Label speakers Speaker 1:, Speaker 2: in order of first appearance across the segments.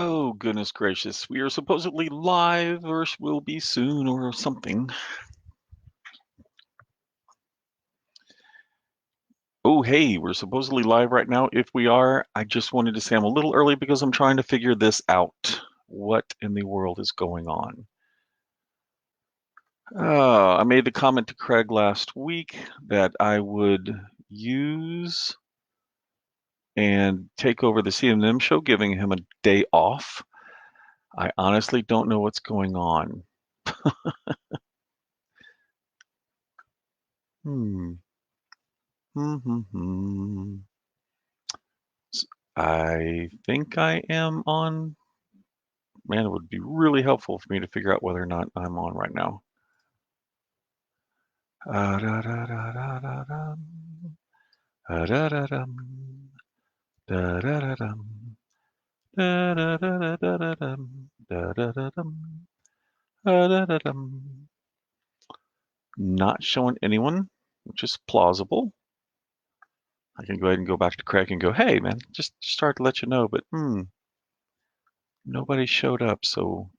Speaker 1: Oh, goodness gracious. We are supposedly live, or will be soon, or something. Oh, hey, we're supposedly live right now. If we are, I just wanted to say I'm a little early because I'm trying to figure this out. What in the world is going on? I made the comment to Craig last week that I would use and take over the C&M show, giving him a day off. I honestly don't know what's going on. Hmm. Hmm. Hmm. Hmm. I think I am on. Man, it would be really helpful for me to figure out whether or not I'm on right now. Da-da-da-da-da-dum. Da-da-da-dum. Da-da-da-dum. Da-da-da-da-da-dum. Da-da-da-dum. Da-da-da-dum. Not showing anyone, which is plausible. I can go ahead and go back to Craig and go, hey, man, just start to let you know, but nobody showed up, so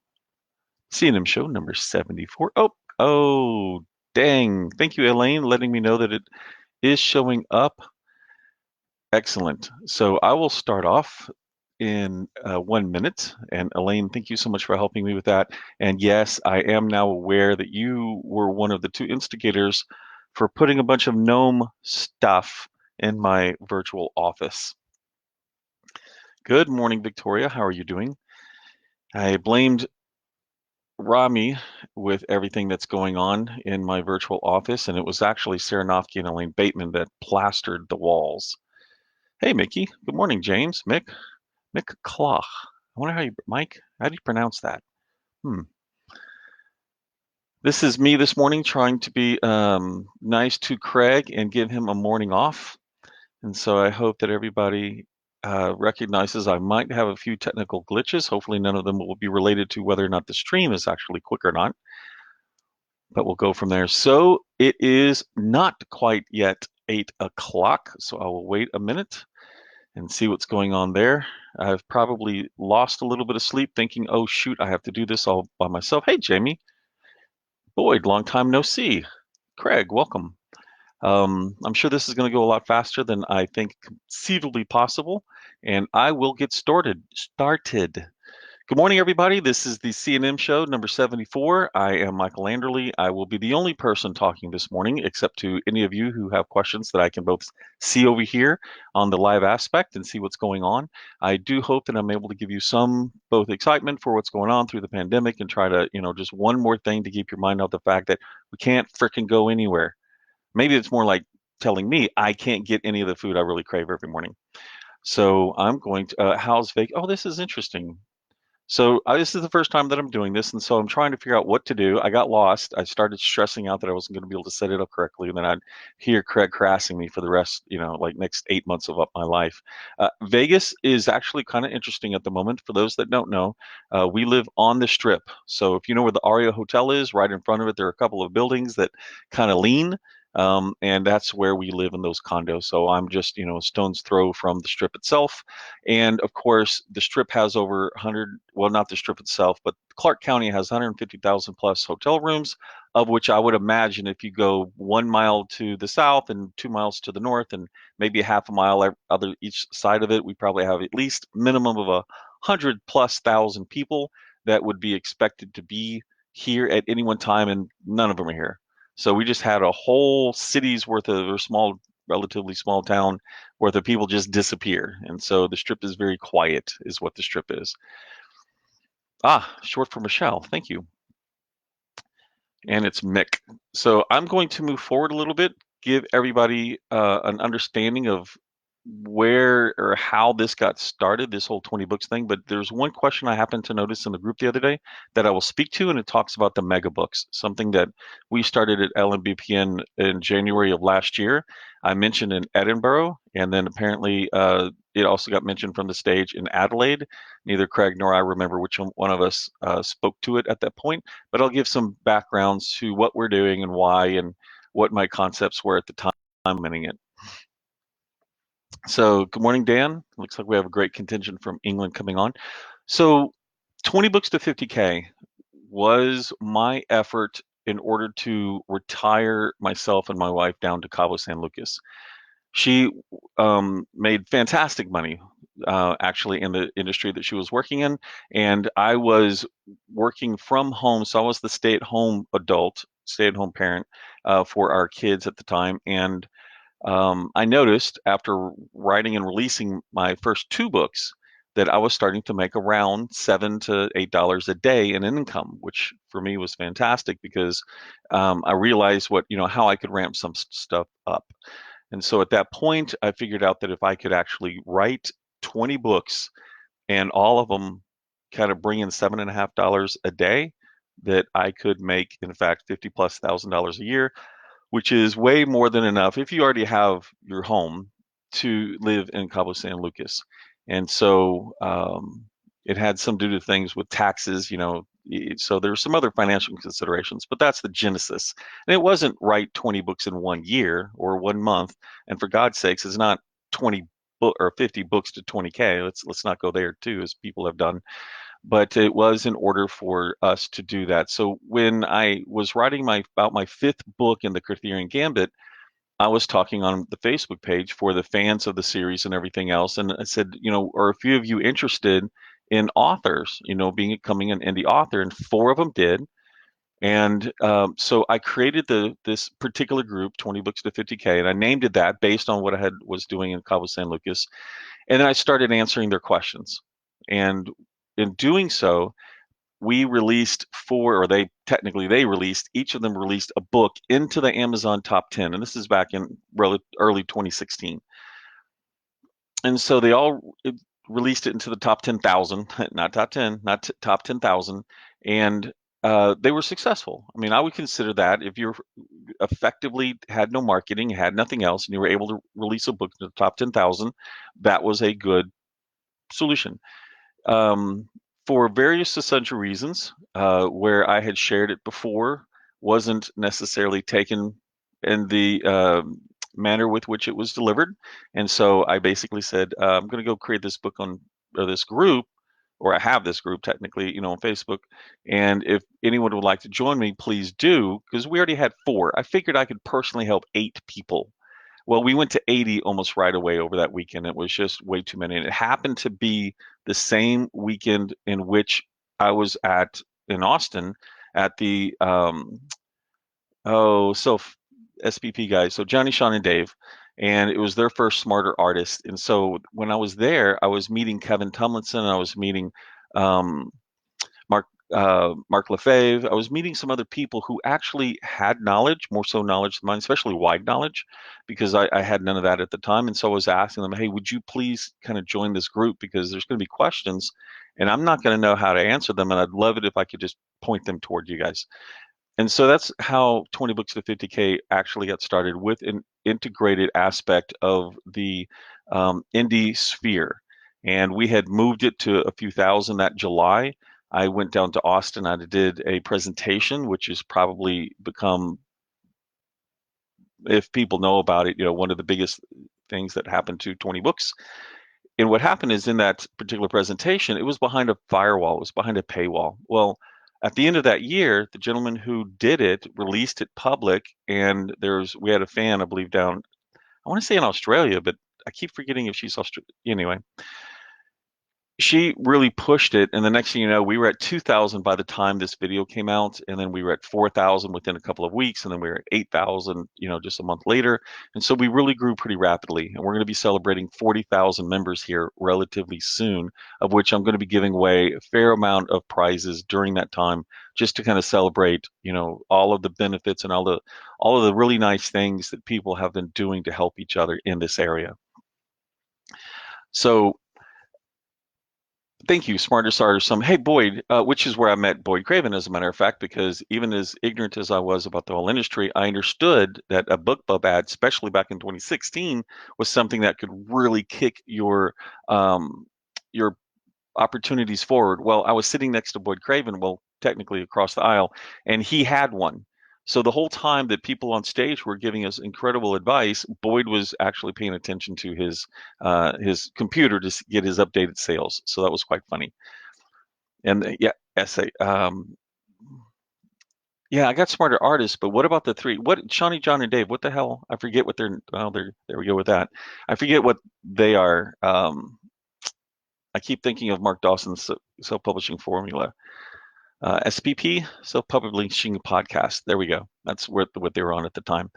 Speaker 1: C&M show number 74. Oh, dang. Thank you, Elaine, letting me know that it is showing up. Excellent. So I will start off in 1 minute. And Elaine, thank you so much for helping me with that. And yes, I am now aware that you were one of the two instigators for putting a bunch of gnome stuff in my virtual office. Good morning, Victoria. How are you doing? I blamed Rami with everything that's going on in my virtual office, and it was actually Saranofsky and Elaine Bateman that plastered the walls. Hey, Mickey. Good morning, James. Mick Kloch. I wonder Mike, how do you pronounce that? Hmm. This is me this morning trying to be nice to Craig and give him a morning off. And so I hope that everybody recognizes I might have a few technical glitches. Hopefully none of them will be related to whether or not the stream is actually quick or not. But we'll go from there. So it is not quite yet 8 o'clock, so I will wait a minute and see what's going on there. I've probably lost a little bit of sleep thinking, oh shoot, I have to do this all by myself. Hey, Jamie. Boyd, long time no see. Craig, welcome. I'm sure this is going to go a lot faster than I think conceivably possible, and I will get started. Good morning, everybody. This is the C&M show number 74. I am Michael Anderle. I will be the only person talking this morning, except to any of you who have questions that I can both see over here on the live aspect and see what's going on. I do hope that I'm able to give you some both excitement for what's going on through the pandemic and try to, just one more thing to keep your mind off the fact that we can't fricking go anywhere. Maybe it's more like telling me I can't get any of the food I really crave every morning. So I'm going to, how's Vegas? Oh, this is interesting. So this is the first time that I'm doing this, and so I'm trying to figure out what to do. I got lost. I started stressing out that I wasn't going to be able to set it up correctly, and then I'd hear Craig harassing me for the rest, like next 8 months of my life. Vegas is actually kind of interesting at the moment. For those that don't know, we live on the Strip. So if you know where the Aria Hotel is, right in front of it, there are a couple of buildings that kind of lean. And that's where we live in those condos. So I'm just, a stone's throw from the Strip itself. And of course, the Strip has over 100, well, not the Strip itself, but Clark County has 150,000 plus hotel rooms, of which I would imagine if you go 1 mile to the south and 2 miles to the north and maybe a half a mile other each side of it, we probably have at least minimum of 100,000+ people that would be expected to be here at any one time, and none of them are here. So we just had a whole city's worth of, or relatively small town worth of people just disappear. And so the Strip is very quiet, is what the Strip is. Short for Michelle. Thank you. And it's Mick. So I'm going to move forward a little bit, give everybody an understanding of where or how this got started, this whole 20 books thing. But there's one question I happened to notice in the group the other day that I will speak to, and it talks about the mega books, something that we started at LMBPN in January of last year. I mentioned in Edinburgh, and then apparently it also got mentioned from the stage in Adelaide. Neither Craig nor I remember which one of us spoke to it at that point, but I'll give some backgrounds to what we're doing and why and what my concepts were at the time implementing it. So good morning, Dan. Looks like we have a great contingent from England coming on. So 20 books to 50K was my effort in order to retire myself and my wife down to Cabo San Lucas. She made fantastic money, actually, in the industry that she was working in, and I was working from home, so I was the stay-at-home adult, stay-at-home parent for our kids at the time. And I noticed after writing and releasing my first two books that I was starting to make around $7 to $8 a day in income, which for me was fantastic because I realized how I could ramp some stuff up. And so at that point, I figured out that if I could actually write 20 books and all of them kind of bring in $7.50 a day, that I could make, in fact, 50 plus $1,000 a year, which is way more than enough if you already have your home to live in Cabo San Lucas. And so it had some to do things with taxes, so there's some other financial considerations, but that's the genesis. And it wasn't write 20 books in 1 year or 1 month. And for God's sakes, it's not 20 book or 50 books to 20K. Let's not go there too, as people have done, but it was in order for us to do that. So when I was writing about my fifth book in the Arthurian Gambit, I was talking on the Facebook page for the fans of the series and everything else, and I said, are a few of you interested in authors, becoming an indie author? And four of them did. And so I created this particular group, 20 books to 50K, and I named it that based on what I was doing in Cabo San Lucas. And then I started answering their questions. And in doing so, we released four, or they released, each of them released a book into the Amazon top 10. And this is back in early 2016. And so they all released it into the top 10,000, not top 10, not top 10,000. And they were successful. I mean, I would consider that if you're effectively had no marketing, had nothing else, and you were able to release a book in the top 10,000, that was a good solution. Um, for various essential reasons, where I had shared it before wasn't necessarily taken in the manner with which it was delivered. And so I basically said, I'm going to go create this book or this group, or I have this group technically, on Facebook. And if anyone would like to join me, please do, because we already had four. I figured I could personally help 8 people. Well, we went to 80 almost right away over that weekend. It was just way too many. And it happened to be the same weekend in which I was in Austin at the oh so SPP guys, so Johnny, Sean, and Dave, and it was their first Smarter Artist. And so when I was there, I was meeting Kevin Tumlinson, I was meeting um, Mark Lefebvre. I was meeting some other people who actually had knowledge, more so knowledge than mine, especially wide knowledge, because I had none of that at the time. And so I was asking them, hey, would you please kind of join this group, because there's going to be questions and I'm not going to know how to answer them. And I'd love it if I could just point them toward you guys. And so that's how 20 books to 50K actually got started, with an integrated aspect of the indie sphere. And we had moved it to a few thousand that July. I went down to Austin. I did a presentation, which has probably become, if people know about it, one of the biggest things that happened to 20 books. And what happened is, in that particular presentation, it was behind a firewall, it was behind a paywall. Well, at the end of that year, the gentleman who did it released it public, and we had a fan, I believe, down, I want to say in Australia, but I keep forgetting if she's Australian. Anyway, she really pushed it, and the next thing you know, we were at 2,000 by the time this video came out, and then we were at 4,000 within a couple of weeks, and then we were at 8,000, just a month later. And so we really grew pretty rapidly, and we're going to be celebrating 40,000 members here relatively soon, of which I'm going to be giving away a fair amount of prizes during that time, just to kind of celebrate, all of the benefits and all of the really nice things that people have been doing to help each other in this area. So thank you, Smarter Starter. Hey, Boyd, which is where I met Boyd Craven, as a matter of fact, because even as ignorant as I was about the whole industry, I understood that a BookBub ad, especially back in 2016, was something that could really kick your opportunities forward. Well, I was sitting next to Boyd Craven, well, technically across the aisle, and he had one. So the whole time that people on stage were giving us incredible advice, Boyd was actually paying attention to his computer to get his updated sales. So that was quite funny. And yeah, essay. Yeah, I got smarter artists, but what about the three? What Shawnee, John, and Dave? What the hell? I forget what they're. Oh, there we go with that. I forget what they are. I keep thinking of Mark Dawson's self-publishing formula. SPP, self-publishing podcast. There we go. That's what they were on at the time.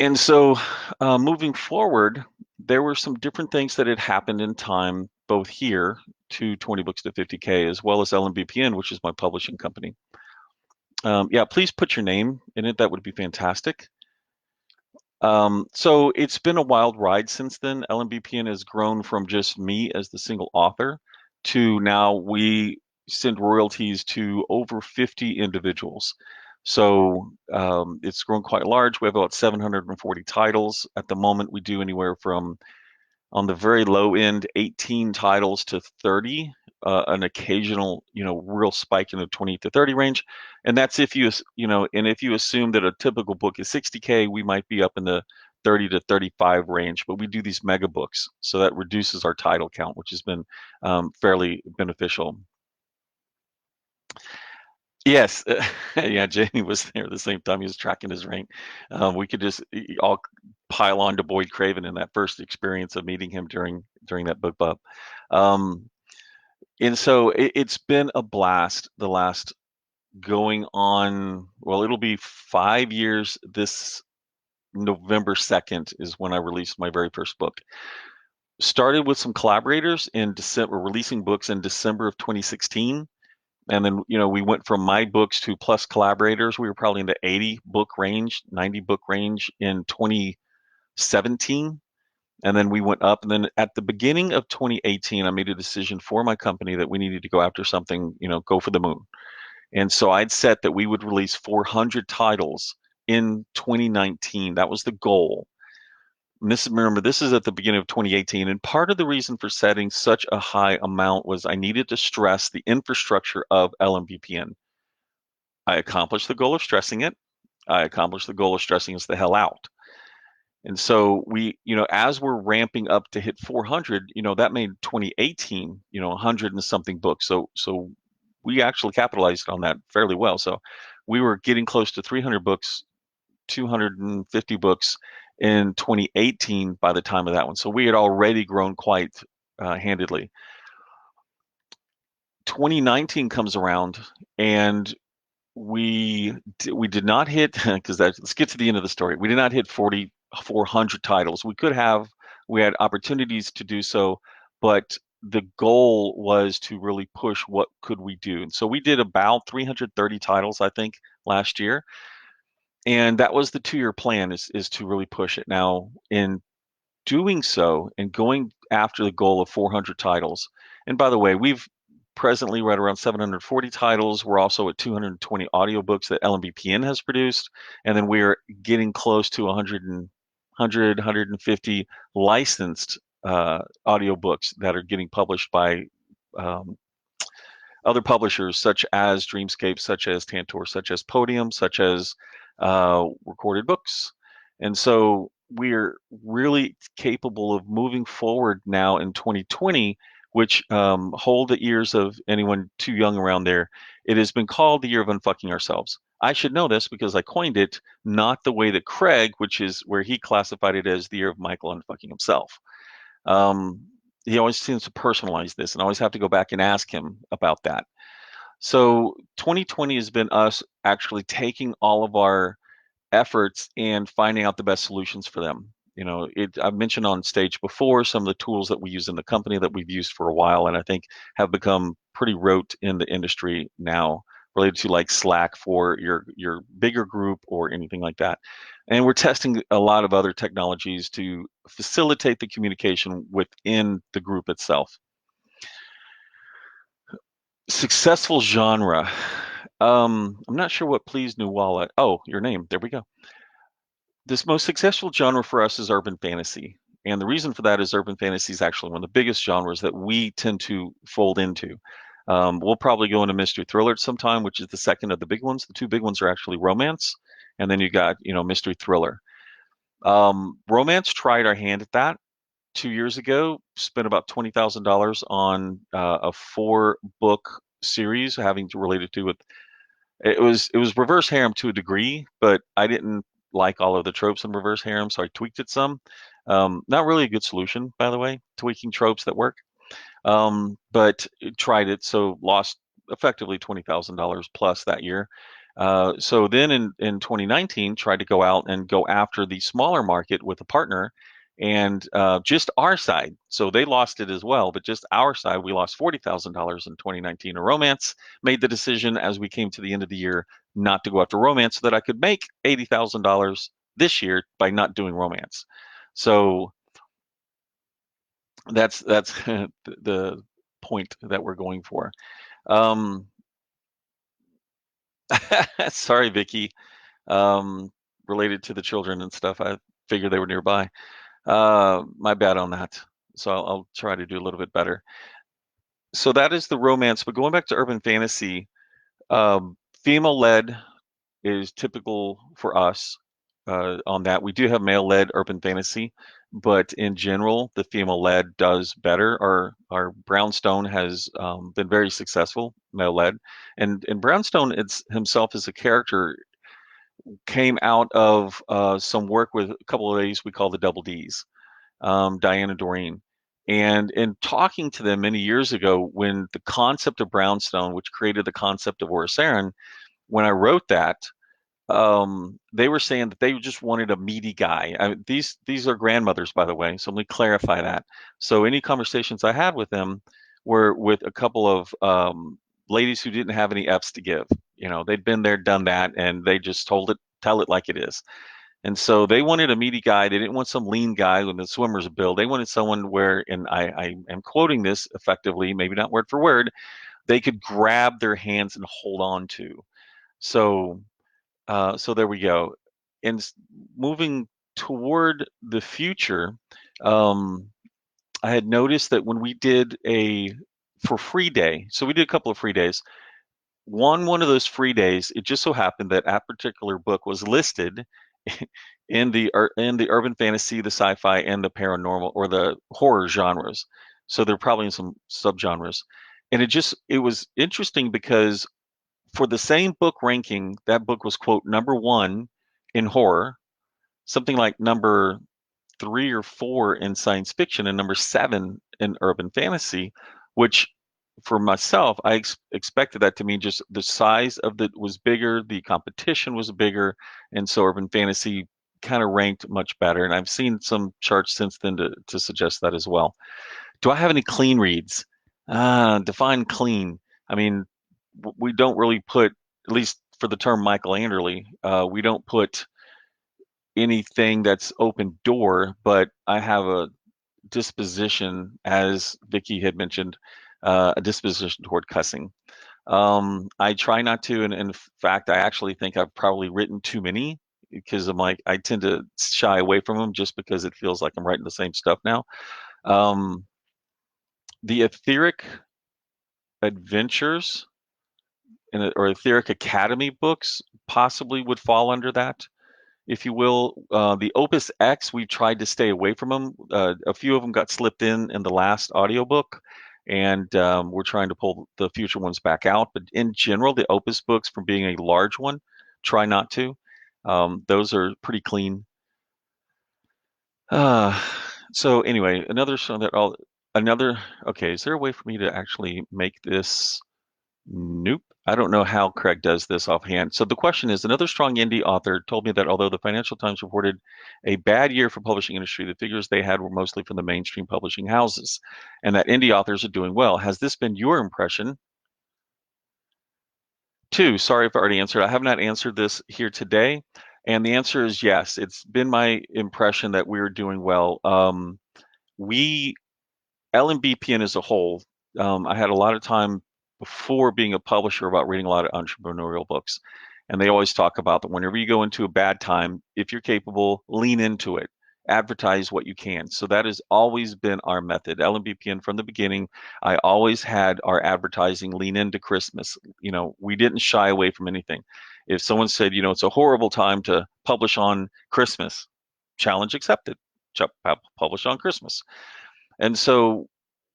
Speaker 1: And so, moving forward, there were some different things that had happened in time, both here to 20 books to 50K, as well as LMBPN, which is my publishing company. Yeah, please put your name in it. That would be fantastic. So it's been a wild ride since then. LMBPN has grown from just me as the single author to now we send royalties to over 50 individuals. So it's grown quite large. We have about 740 titles. At the moment, we do anywhere from on the very low end, 18 titles to 30, an occasional, real spike in the 20 to 30 range. And that's if and if you assume that a typical book is 60K, we might be up in the 30 to 35 range, but we do these mega books. So that reduces our title count, which has been fairly beneficial. Yes, yeah, Jamie was there at the same time he was tracking his rank. We could just all pile on to Boyd Craven in that first experience of meeting him during that book club. Um, and so it's been a blast the last going on, well, it'll be 5 years this November 2nd is when I released my very first book. Started with some collaborators in December, releasing books in December of 2016. And then, we went from my books to plus collaborators. We were probably in the 80 book range, 90 book range in 2017. And then we went up. And then at the beginning of 2018, I made a decision for my company that we needed to go after something, go for the moon. And so I'd set that we would release 400 titles in 2019. That was the goal. And remember, this is at the beginning of 2018. And part of the reason for setting such a high amount was I needed to stress the infrastructure of LMVPN. I accomplished the goal of stressing it. I accomplished the goal of stressing us the hell out. And so we, as we're ramping up to hit 400, that made 2018, 100 and something books. So we actually capitalized on that fairly well. So we were getting close to 300 books, 250 books in 2018 by the time of that one. So we had already grown quite handedly. 2019 comes around and we did not hit because let's get to the end of the story. We did not hit 400 titles. We had opportunities to do so, but the goal was to really push what could we do. And so we did about 330 titles, I think, last year. And that was the 2-year plan is to really push it. Now, in doing so and going after the goal of 400 titles, and by the way, we've presently right around 740 titles. We're also at 220 audiobooks that LMBPN has produced, and then we're getting close to 150 licensed audiobooks that are getting published by um, other publishers such as Dreamscape, such as Tantor, such as Podium, such as Recorded Books. And so we're really capable of moving forward now in 2020, which hold the ears of anyone too young around there. It has been called the year of unfucking ourselves. I should know this because I coined it, not the way that Craig, which is where he classified it as the year of Michael unfucking himself. Um, he always seems to personalize this, and I always have to go back and ask him about that. So 2020 has been us actually taking all of our efforts and finding out the best solutions for them. I've mentioned on stage before some of the tools that we use in the company that we've used for a while, and I think have become pretty rote in the industry now, related to like Slack for your bigger group or anything like that. And we're testing a lot of other technologies to facilitate the communication within the group itself. Successful genre. I'm not sure what Please New Wallet. Oh, your name. There we go. This most successful genre for us is urban fantasy. And the reason for that is urban fantasy is actually one of the biggest genres that we tend to fold into. We'll probably go into mystery thriller sometime, which is the second of the big ones. The two big ones are actually romance, and then you got, mystery thriller. Romance tried our hand at that. 2 years ago, spent about $20,000 on a 4-book series having to relate it to with it was reverse harem to a degree, but I didn't like all of the tropes in reverse harem, so I tweaked it some. Not really a good solution, by the way, tweaking tropes that work. But tried it, so lost effectively $20,000 plus that year. So then in 2019, tried to go out and go after the smaller market with a partner, and just our side. So they lost it as well, but just our side, we lost $40,000 in 2019. A romance made the decision as we came to the end of the year not to go after romance, so that I could make $80,000 this year by not doing romance. So that's the point that we're going for. Um, sorry, Vicky. Um, Related to the children and stuff, I figured they were nearby. My bad on that. So I'll try to do a little bit better. So that is the romance. But going back to urban fantasy, female-led is typical for us on that. We do have male-led urban fantasy, but in general, the female-led does better. Our Brownstone has been very successful, male-led, and Brownstone it's himself as a character came out of some work with a couple of ladies we call the Double Ds, Diana Doreen. And in talking to them many years ago, when the concept of Brownstone, which created the concept of Orosaren, when I wrote that, they were saying that they just wanted a meaty guy. These are grandmothers, by the way, so let me clarify that. So any conversations I had with them were with a couple of ladies who didn't have any F's to give. They'd been there, done that, and they just tell it like it is. And so they wanted a meaty guy. They didn't want some lean guy with the swimmer's bill. They wanted someone where, and I am quoting this effectively, maybe not word for word, they could grab their hands and hold on to. So so there we go. And moving toward the future, um, I had noticed that when we did a for free day, so we did a couple of free days. One of those free days, it just so happened that that particular book was listed in the urban fantasy, the sci-fi, and the paranormal or the horror genres. So they're probably in some subgenres. And it was interesting because for the same book ranking, that book was quote number one in horror, something like number 3 or 4 in science fiction, and number 7 in urban fantasy, which for myself, I expected that to mean just the size of the was bigger, the competition was bigger, and so urban fantasy kind of ranked much better. And I've seen some charts since then to suggest that as well. Do I have any clean reads? Define clean. I mean, we don't really put, at least for the term Michael Anderle, we don't put anything that's open door, but I have a disposition, as Vicky had mentioned, a disposition toward cussing. I try not to, and in fact, I actually think I've probably written too many because I'm like, I tend to shy away from them just because it feels like I'm writing the same stuff now. Um, the etheric adventures or etheric academy books possibly would fall under that, if you will. The Opus X, we tried to stay away from them. A few of them got slipped in the last audiobook, and we're trying to pull the future ones back out. But in general, the Opus books, from being a large one, try not to. Those are pretty clean. Uh, so anyway, another song that I'll another. Okay, is there a way for me to actually make this? Nope. I don't know how Craig does this offhand. So the question is, another strong indie author told me that although the Financial Times reported a bad year for publishing industry, the figures they had were mostly from the mainstream publishing houses, and that indie authors are doing well. Has this been your impression? Two, sorry if I already answered. I have not answered this here today, and the answer is yes. It's been my impression that we're doing well. We LMBPN as a whole, I had a lot of time before being a publisher about reading a lot of entrepreneurial books. And they always talk about that whenever you go into a bad time, if you're capable, lean into it, advertise what you can. So that has always been our method. LMBPN from the beginning, I always had our advertising lean into Christmas. We didn't shy away from anything. If someone said, it's a horrible time to publish on Christmas, challenge accepted. published on Christmas. And so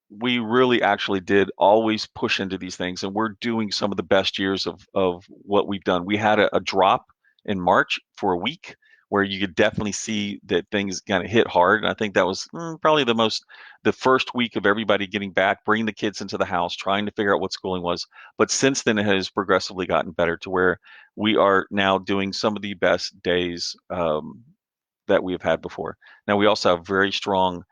Speaker 1: we really actually did always push into these things, and we're doing some of the best years of what we've done. We had a drop in March for a week where you could definitely see that things kind of hit hard. And I think that was probably the first week of everybody getting back, bringing the kids into the house, trying to figure out what schooling was. But since then, it has progressively gotten better to where we are now doing some of the best days that we've had before. Now, we also have very strong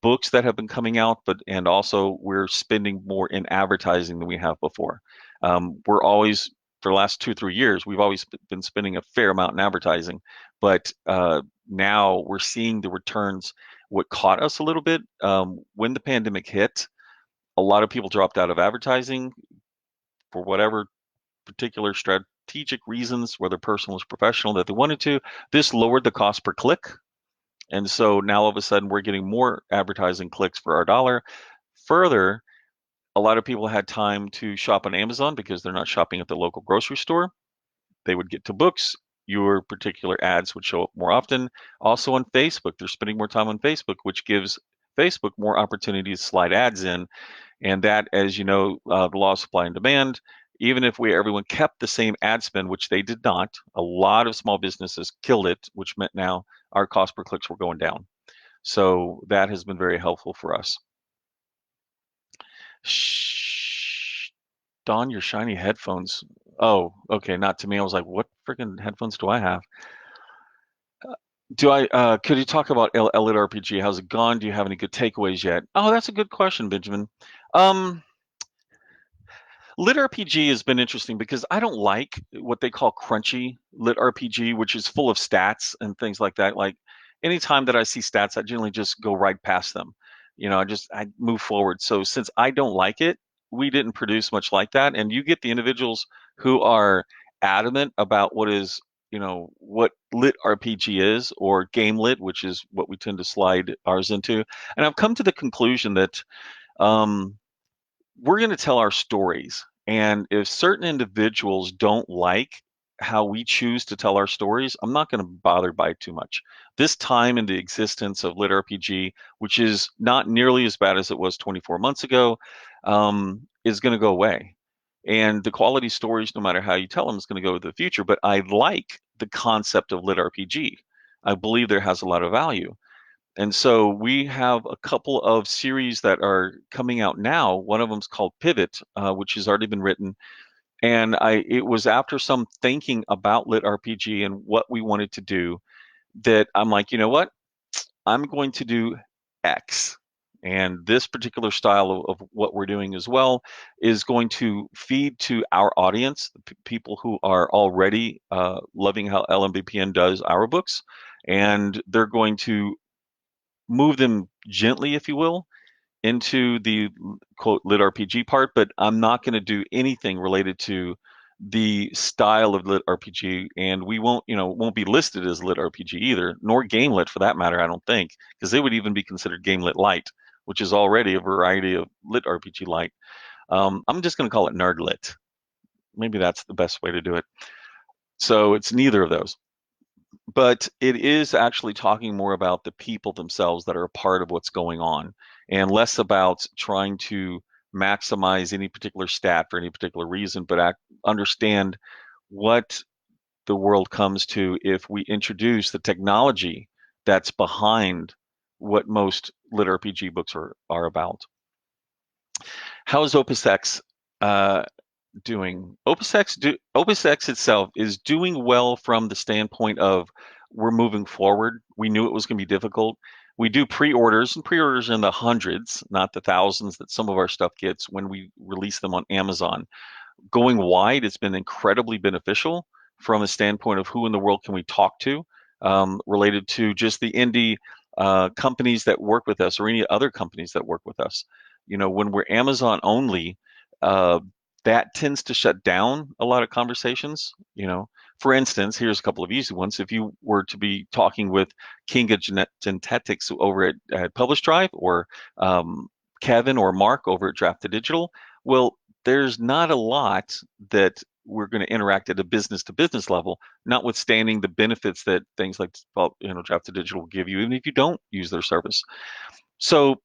Speaker 1: books that have been coming out, and also we're spending more in advertising than we have before. We're always, for the last 2 3 years, we've always been spending a fair amount in advertising, but now we're seeing the returns. What caught us a little bit when the pandemic hit, a lot of people dropped out of advertising for whatever particular strategic reasons, whether personal or professional, that they wanted to. This lowered the cost per click. And so now all of a sudden we're getting more advertising clicks for our dollar. Further, a lot of people had time to shop on Amazon because they're not shopping at the local grocery store. They would get to books. Your particular ads would show up more often. Also on Facebook, they're spending more time on Facebook, which gives Facebook more opportunities to slide ads in. And that, as you know, the law of supply and demand, even if everyone kept the same ad spend, which they did not, a lot of small businesses killed it, which meant now our cost per clicks were going down. So that has been very helpful for us. Shh, Don, your shiny headphones. Oh, okay, not to me. I was like, what freaking headphones do I have? Could you talk about Elite RPG? How's it gone? Do you have any good takeaways yet? Oh, that's a good question, Benjamin. Um, Lit RPG has been interesting because I don't like what they call crunchy lit RPG, which is full of stats and things like that. Like anytime that I see stats, I generally just go right past them. I move forward. So since I don't like it, we didn't produce much like that. And you get the individuals who are adamant about what lit RPG is, or game lit, which is what we tend to slide ours into. And I've come to the conclusion that um, we're going to tell our stories. And if certain individuals don't like how we choose to tell our stories, I'm not going to bother by it too much. This time in the existence of Lit RPG, which is not nearly as bad as it was 24 months ago, is going to go away. And the quality stories, no matter how you tell them, is going to go to the future. But I like the concept of Lit RPG. I believe there has a lot of value. And so we have a couple of series that are coming out now. One of them is called Pivot, which has already been written. And it was after some thinking about Lit RPG and what we wanted to do that I'm like, you know what? I'm going to do X. And this particular style of what we're doing as well is going to feed to our audience, the people who are already loving how LMBPN does our books. And they're going to move them gently, if you will, into the quote lit RPG part, but I'm not going to do anything related to the style of lit RPG, and we won't be listed as lit RPG either, nor game lit for that matter, I don't think, because they would even be considered game lit light, which is already a variety of lit RPG light. I'm just going to call it nerd lit. Maybe that's the best way to do it. So it's neither of those. But it is actually talking more about the people themselves that are a part of what's going on, and less about trying to maximize any particular stat for any particular reason, but understand what the world comes to if we introduce the technology that's behind what most lit RPG books are about. How is OpusX doing? OpusX itself is doing well from the standpoint of we're moving forward. We knew it was going to be difficult. We do pre-orders, and pre-orders in the hundreds, not the thousands that some of our stuff gets when we release them on Amazon. Going wide, it's been incredibly beneficial from a standpoint of who in the world can we talk to, related to just the indie companies that work with us or any other companies that work with us. When we're Amazon only, uh, that tends to shut down a lot of conversations. For instance, here's a couple of easy ones. If you were to be talking with Kinga Genetics over at Publish Drive, or Kevin or Mark over at Draft to Digital, well, there's not a lot that we're going to interact at a business to business level, notwithstanding the benefits that things like, well, Draft to Digital will give you, even if you don't use their service. So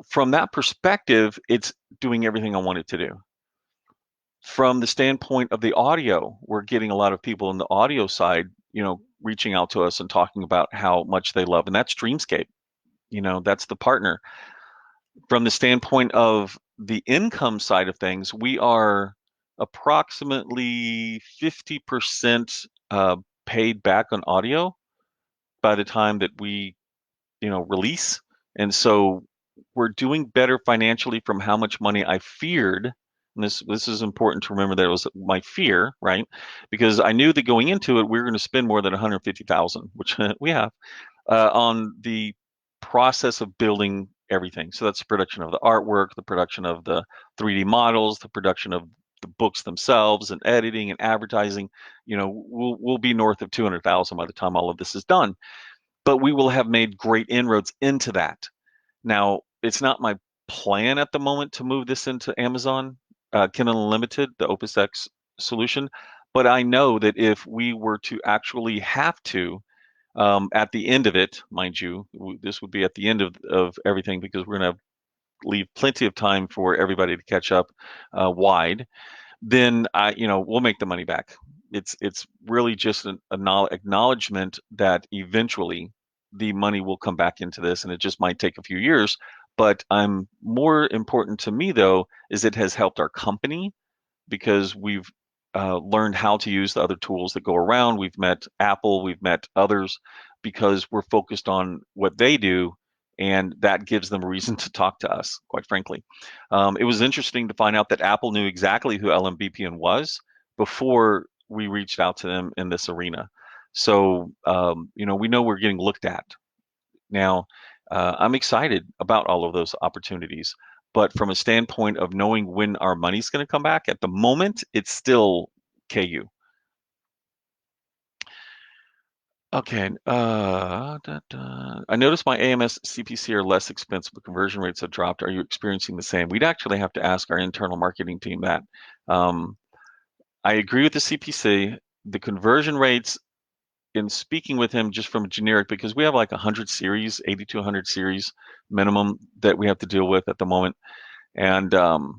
Speaker 1: from that perspective, it's doing everything I want it to do. From the standpoint of the audio, we're getting a lot of people in the audio side, reaching out to us and talking about how much they love, and that's Dreamscape. That's the partner. From the standpoint of the income side of things, we are approximately 50% paid back on audio by the time that we, release. And so we're doing better financially from how much money I feared. And this is important to remember that it was my fear, right? Because I knew that going into it, we were going to spend more than 150,000, which we have, on the process of building everything. So that's the production of the artwork, the production of the 3D models, the production of the books themselves, and editing and advertising. We'll be north of 200,000 by the time all of this is done. But we will have made great inroads into that. Now, it's not my plan at the moment to move this into Amazon, Kindle Unlimited, the OpusX solution. But I know that if we were to actually have to, at the end of it, mind you, this would be at the end of everything, because we're going to leave plenty of time for everybody to catch up wide. Then we'll make the money back. It's really just an acknowledgement that eventually the money will come back into this, and it just might take a few years. But more important to me, though, is it has helped our company, because we've learned how to use the other tools that go around. We've met Apple, we've met others, because we're focused on what they do, and that gives them a reason to talk to us, quite frankly. It was interesting to find out that Apple knew exactly who LMBPN was before we reached out to them in this arena. So, we know we're getting looked at. Now, I'm excited about all of those opportunities, but from a standpoint of knowing when our money's going to come back, at the moment, it's still KU. Okay. I noticed my AMS CPC are less expensive, but conversion rates have dropped. Are you experiencing the same? We'd actually have to ask our internal marketing team that. Um, I agree with the CPC. The conversion rates, in speaking with him just from generic, because we have like 100 series, 80 to 100 series minimum that we have to deal with at the moment. And the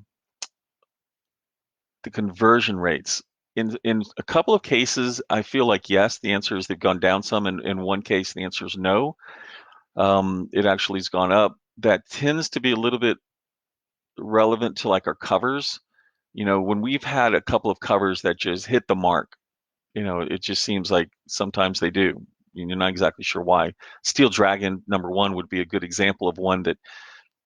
Speaker 1: conversion rates, in a couple of cases, I feel like yes, the answer is they've gone down some. In one case, the answer is no. It actually has gone up. That tends to be a little bit relevant to like our covers. When we've had a couple of covers that just hit the mark, it just seems like sometimes they do. You're not exactly sure why. Steel Dragon #1 would be a good example of one that,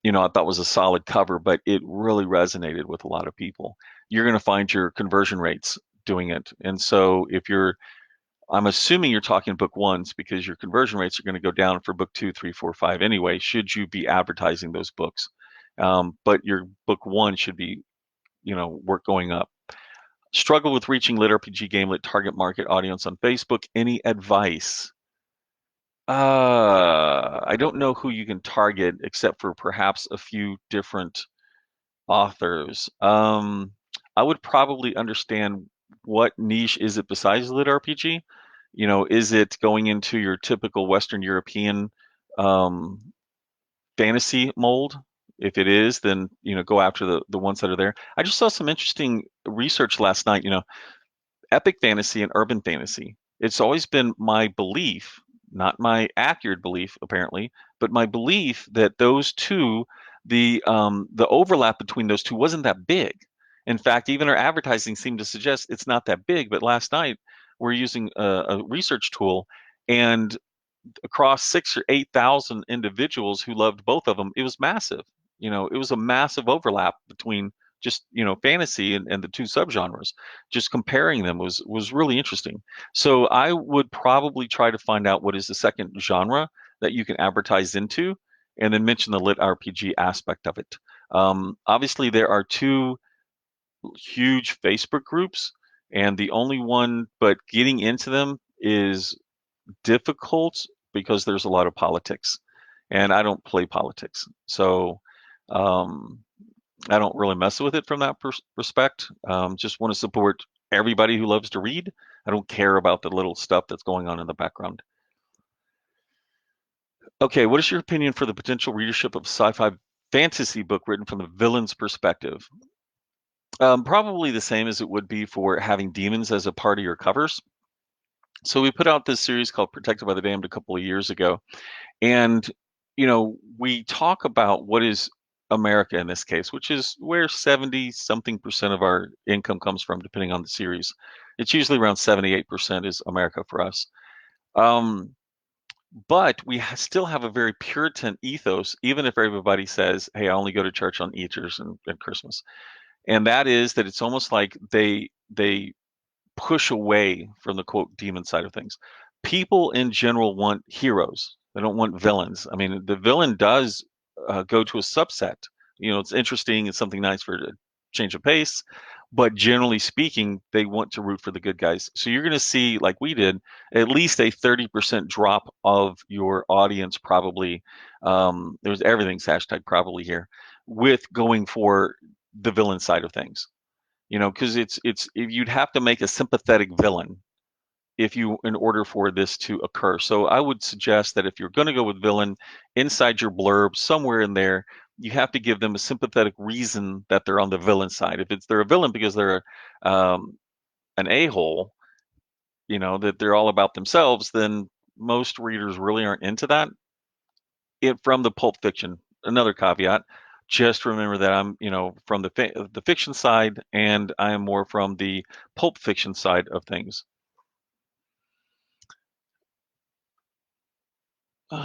Speaker 1: I thought was a solid cover, but it really resonated with a lot of people. You're going to find your conversion rates doing it. And so I'm assuming you're talking book ones, because your conversion rates are going to go down for book 2, 3, 4, 5 anyway, should you be advertising those books. But your book one should be, work going up. Struggle with reaching lit RPG game lit target market audience on Facebook. Any advice? I don't know who you can target except for perhaps a few different authors. I would probably understand what niche is it besides lit RPG. Is it going into your typical Western European um, fantasy mold? If it is, then go after the ones that are there. I just saw some interesting research last night. Epic fantasy and urban fantasy. It's always been my belief, not my accurate belief apparently, but my belief that those two, the overlap between those two wasn't that big. In fact, even our advertising seemed to suggest it's not that big. But last night we're using a research tool, and across 6 or 8 thousand individuals who loved both of them, it was massive. It was a massive overlap between just fantasy and the two subgenres. Just comparing them was really interesting. So I would probably try to find out what is the second genre that you can advertise into, and then mention the lit RPG aspect of it. Obviously, there are two huge Facebook groups, and the only one, but getting into them is difficult because there's a lot of politics, and I don't play politics. So, um, I don't really mess with it from that respect. Just want to support everybody who loves to read. I don't care about the little stuff that's going on in the background. Okay, what is your opinion for the potential readership of sci-fi fantasy book written from the villain's perspective? Probably the same as it would be for having demons as a part of your covers. So we put out this series called Protected by the Damned a couple of years ago, and we talk about what is America in this case, which is where 70 something percent of our income comes from, depending on the series. It's usually around 78% is America for us. Um, but we still have a very Puritan ethos, even if everybody says, "Hey, I only go to church on Easter's and Christmas," and that is that it's almost like they push away from the quote demon side of things. People in general want heroes. They don't want villains. I mean, the villain does go to a subset. It's interesting. It's something nice for a change of pace. But generally speaking, they want to root for the good guys. So you're going to see, like we did, at least a 30% drop of your audience probably. There's everything's hashtag probably here with going for the villain side of things, because you'd have to make a sympathetic villain if you in order for this to occur. So I would suggest that if you're going to go with villain, inside your blurb somewhere in there, you have to give them a sympathetic reason that they're on the villain side. If they're a villain because they're an a-hole, that they're all about themselves, then most readers really aren't into that. From the pulp fiction, another caveat, just remember that I'm, from the fiction side, and I am more from the pulp fiction side of things. So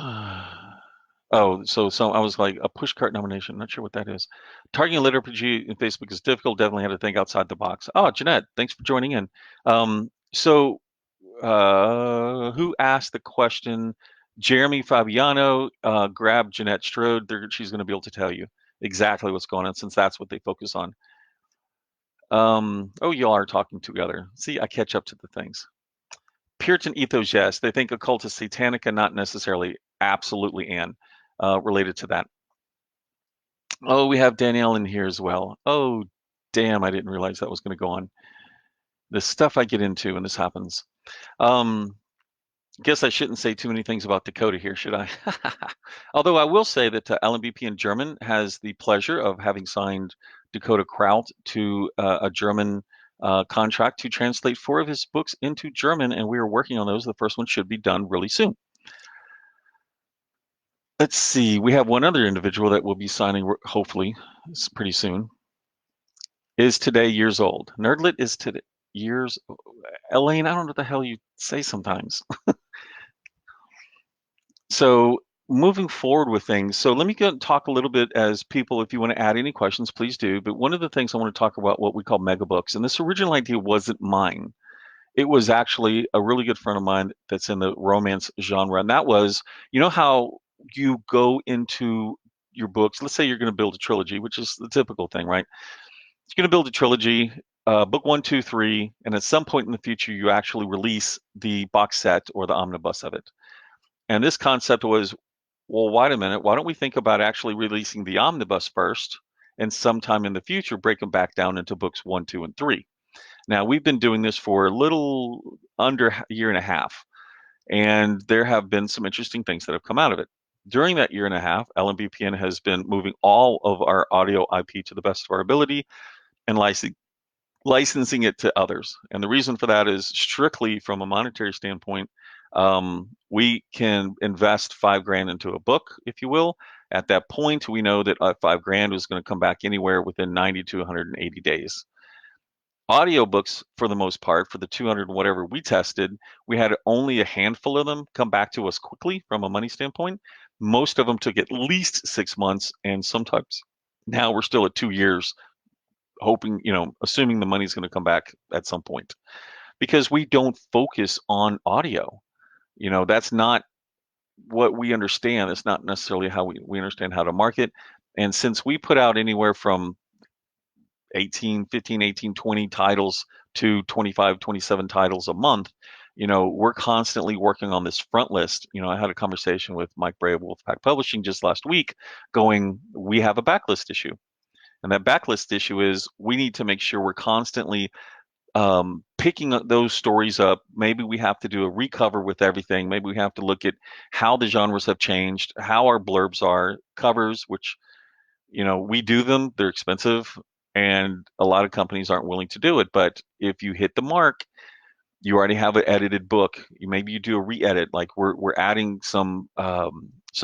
Speaker 1: I was like a pushcart nomination. Not sure what that is. Targeting literature in Facebook is difficult. Definitely had to think outside the box. Oh, Jeanette, thanks for joining in. So who asked the question? Jeremy Fabiano, grab Jeanette Strode. She's going to be able to tell you exactly what's going on, since that's what they focus on. Oh, y'all are talking together. See, I catch up to the things. Puritan ethos, yes. They think occult is satanic and not necessarily. Absolutely, Anne, related to that. Oh, we have Danielle in here as well. Oh, damn, I didn't realize that was going to go on. The stuff I get into when this happens. Guess I shouldn't say too many things about Dakota here, should I? Although I will say that LMBP in German has the pleasure of having signed Dakota Kraut to a German contract to translate 4 of his books into German, and we are working on those. The first one should be done really soon. Let's see. We have one other individual that will be signing, hopefully, pretty soon. Is today years old. Nerdlet is today years. Elaine, I don't know what the hell you say sometimes. So moving forward with things. So let me go talk a little bit as people, if you want to add any questions, please do. But one of the things I want to talk about what we call mega books, and this original idea wasn't mine. It was actually a really good friend of mine that's in the romance genre. And that was, how you go into your books. Let's say you're going to build a trilogy, which is the typical thing, right? You're going to build a trilogy, book 1, 2, 3, and at some point in the future, you actually release the box set or the omnibus of it. And this concept was, well, wait a minute, why don't we think about actually releasing the omnibus first, and sometime in the future break them back down into books 1, 2, and 3. Now, we've been doing this for a little under a year and a half, and there have been some interesting things that have come out of it. During that year and a half, LMBPN has been moving all of our audio IP to the best of our ability and licensing it to others. And the reason for that is strictly from a monetary standpoint. We can invest $5,000 into a book, if you will. At that point, we know that $5,000 was going to come back anywhere within 90 to 180 days. Audiobooks, for the most part, for the 200 whatever we tested, we had only a handful of them come back to us quickly from a money standpoint. Most of them took at least 6 months, and sometimes now we're still at 2 years, hoping, assuming the money's going to come back at some point, because we don't focus on audio. That's not what we understand. It's not necessarily how we understand how to market. And since we put out anywhere from 15, 18, 20 titles to 25, 27 titles a month, we're constantly working on this front list. I had a conversation with Mike Bray of Wolfpack Publishing just last week going, we have a backlist issue. And that backlist issue is we need to make sure we're constantly picking up those stories up. Maybe we have to do a recover with everything. Maybe we have to look at how the genres have changed, how our blurbs are, covers, which, we do them, they're expensive, and a lot of companies aren't willing to do it. But if you hit the mark, you already have an edited book. Maybe you do a re-edit, like we're adding some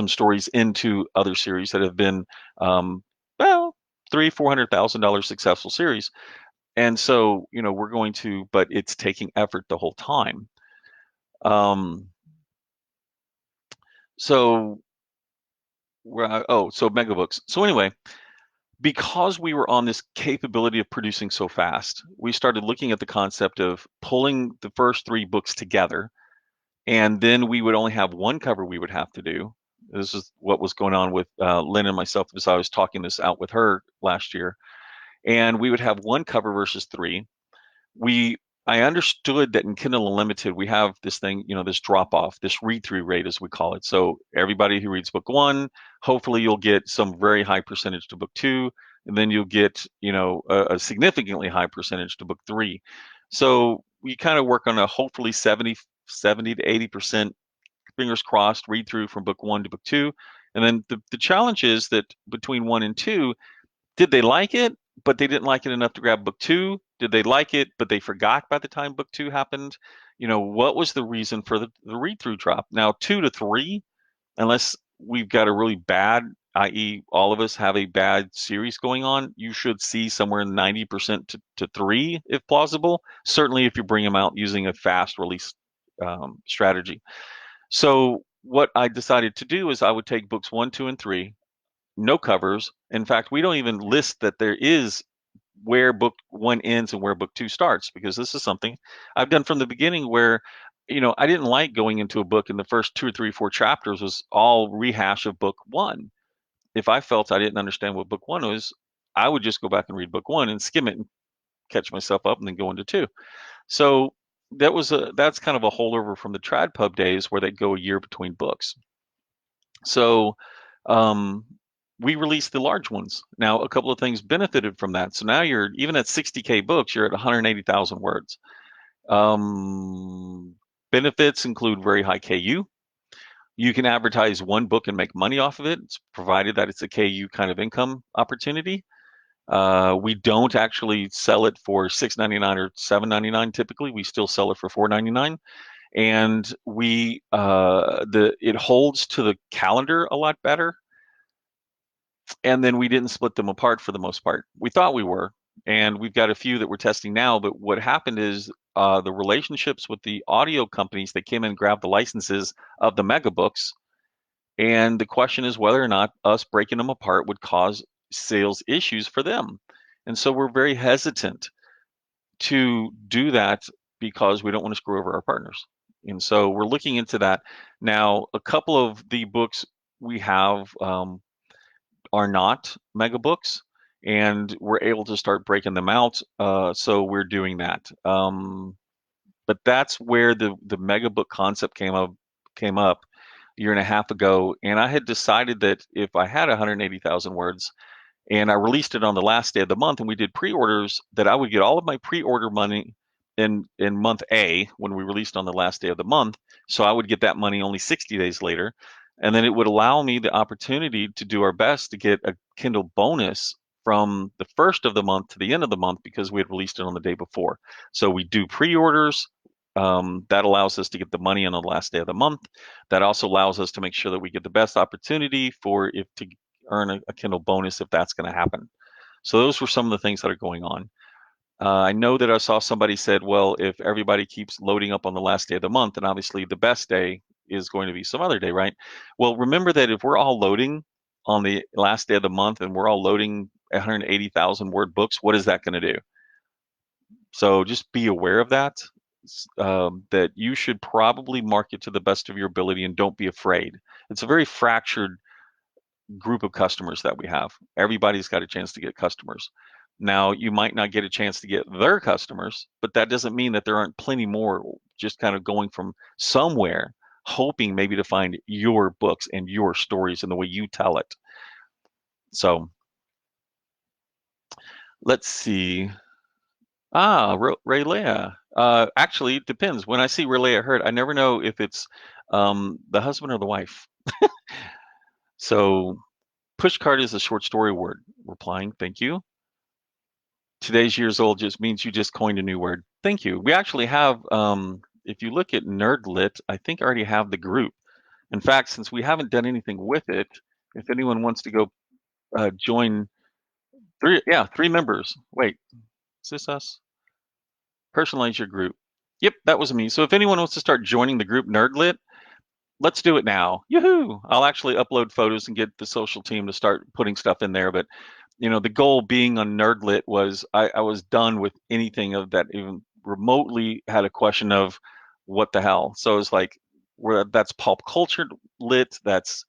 Speaker 1: stories into other series that have been well, $300,000-$400,000 successful series. And so, we're going to, but it's taking effort the whole time. Um, so so megabooks. So anyway, because we were on this capability of producing so fast, we started looking at the concept of pulling the first three books together, and then we would only have one cover we would have to do. This is what was going on with Lynn and myself as I was talking this out with her last year. And we would have one cover versus three. we I understood that in Kindle Unlimited we have this thing, this drop off, this read through rate as we call it. So everybody who reads book one, hopefully you'll get some very high percentage to book two, and then you'll get, a significantly high percentage to book three. So we kind of work on a hopefully 70 to 80%, fingers crossed, read through from book one to book two. And then the challenge is that between one and two, did they like it, but they didn't like it enough to grab book two? Did they like it, but they forgot by the time book two happened? What was the reason for the read through drop? Now, two to three, unless we've got a really bad, i.e., all of us have a bad series going on, you should see somewhere 90% to three if plausible. Certainly, if you bring them out using a fast release strategy. So, what I decided to do is I would take books one, two, and three, no covers. In fact, we don't even list that there is where book one ends and where book two starts, because this is something I've done from the beginning where, I didn't like going into a book and the first two or three, four chapters was all rehash of book one. If I felt I didn't understand what book one was, I would just go back and read book one and skim it and catch myself up and then go into two. So that's kind of a holdover from the trad pub days where they go a year between books. So um, we released the large ones. Now, a couple of things benefited from that. So now you're even at 60K books, you're at 180,000 words. Um, Benefits include very high KU. You can advertise one book and make money off of it, provided that it's a KU kind of income opportunity. We don't actually sell it for $6.99 or $7.99 typically. We still sell it for $4.99. And it holds to the calendar a lot better. And then we didn't split them apart for the most part. We thought we were, and we've got a few that we're testing now. But what happened is the relationships with the audio companies, they came in and grabbed the licenses of the mega books, and the question is whether or not us breaking them apart would cause sales issues for them. And so we're very hesitant to do that because we don't want to screw over our partners. And so we're looking into that now. A couple of the books we have are not mega books, and we're able to start breaking them out. So we're doing that. But that's where the mega book concept came up a year and a half ago, and I had decided that if I had 180,000 words and I released it on the last day of the month and we did pre-orders, that I would get all of my pre-order money in month A when we released on the last day of the month. So I would get that money only 60 days later. And then it would allow me the opportunity to do our best to get a Kindle bonus from the first of the month to the end of the month because we had released it on the day before. So we do pre-orders. That allows us to get the money on the last day of the month. That also allows us to make sure that we get the best opportunity for if to earn a Kindle bonus if that's going to happen. So those were some of the things that are going on. I know that I saw somebody said, well, if everybody keeps loading up on the last day of the month, then obviously the best day is going to be some other day, right? Well, remember that if we're all loading on the last day of the month and we're all loading 180,000 word books, what is that going to do? So just be aware of that, that you should probably market to the best of your ability and don't be afraid. It's a very fractured group of customers that we have. Everybody's got a chance to get customers. Now, you might not get a chance to get their customers, but that doesn't mean that there aren't plenty more just kind of going from somewhere, hoping maybe to find your books and your stories and the way you tell it. So, Let's see. Rayleigh. Actually, it depends. When I see Rayleigh Hurt, I never know if it's the husband or the wife. So, pushcart is a short story word. Replying, thank you. Today's years old just means you just coined a new word. Thank you. We actually have, if you look at Nerdlit, I think I already have the group. In fact, since we haven't done anything with it, if anyone wants to go join three members. Wait, is this us? Personalize your group. Yep, that was me. So if anyone wants to start joining the group Nerdlit, let's do it now. Yoo-hoo! I'll actually upload photos and get the social team to start putting stuff in there. But the goal being on Nerdlit was I was done with anything of that even remotely had a question of what the hell. So it's like that's pulp culture lit. That's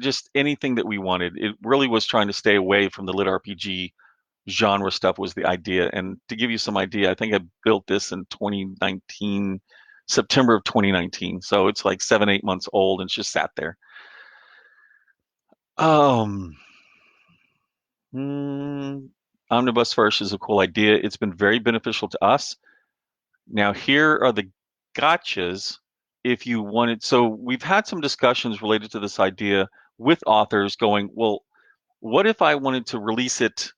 Speaker 1: just anything that we wanted. It really was trying to stay away from the lit RPG genre stuff was the idea. And to give you some idea, I think I built this in 2019, September of 2019. So it's like 7, 8 months old and it's just sat there. Um, mm, Omnibus First is a cool idea. It's been very beneficial to us. Now, here are the gotchas if you wanted. So we've had some discussions related to this idea with authors going, well, what if I wanted to release it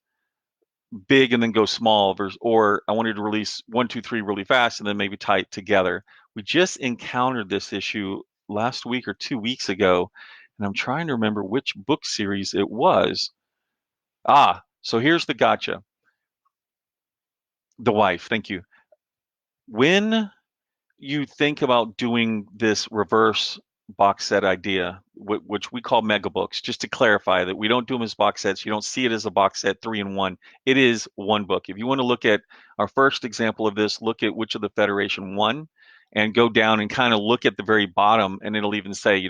Speaker 1: big and then go small versus, or I wanted to release one, two, three really fast and then maybe tie it together. We just encountered this issue last week or 2 weeks ago, and I'm trying to remember which book series it was. So here's the gotcha. The wife, thank you. When you think about doing this reverse box set idea, which we call mega books, just to clarify that we don't do them as box sets. You don't see it as a box set 3-in-1. It is one book. If you want to look at our first example of this, look at Witch of the Federation 1 and go down and kind of look at the very bottom, and it'll even say,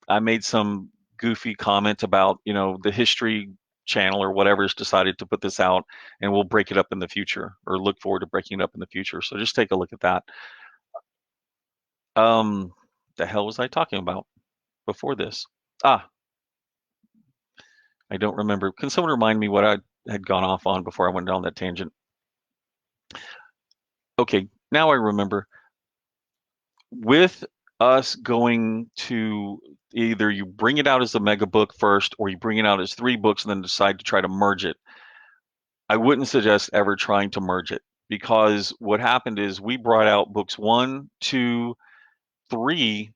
Speaker 1: I made some goofy comment about, the History Channel or whatever's decided to put this out, and we'll break it up in the future or look forward to breaking it up in the future. So just take a look at that. Um, the hell was I talking about before this? Ah, I don't remember. Can someone remind me what I had gone off on before I went down that tangent? Okay, now I remember. With us going to either you bring it out as a mega book first or you bring it out as 3 books and then decide to try to merge it. I wouldn't suggest ever trying to merge it because what happened is we brought out books 1, 2, 3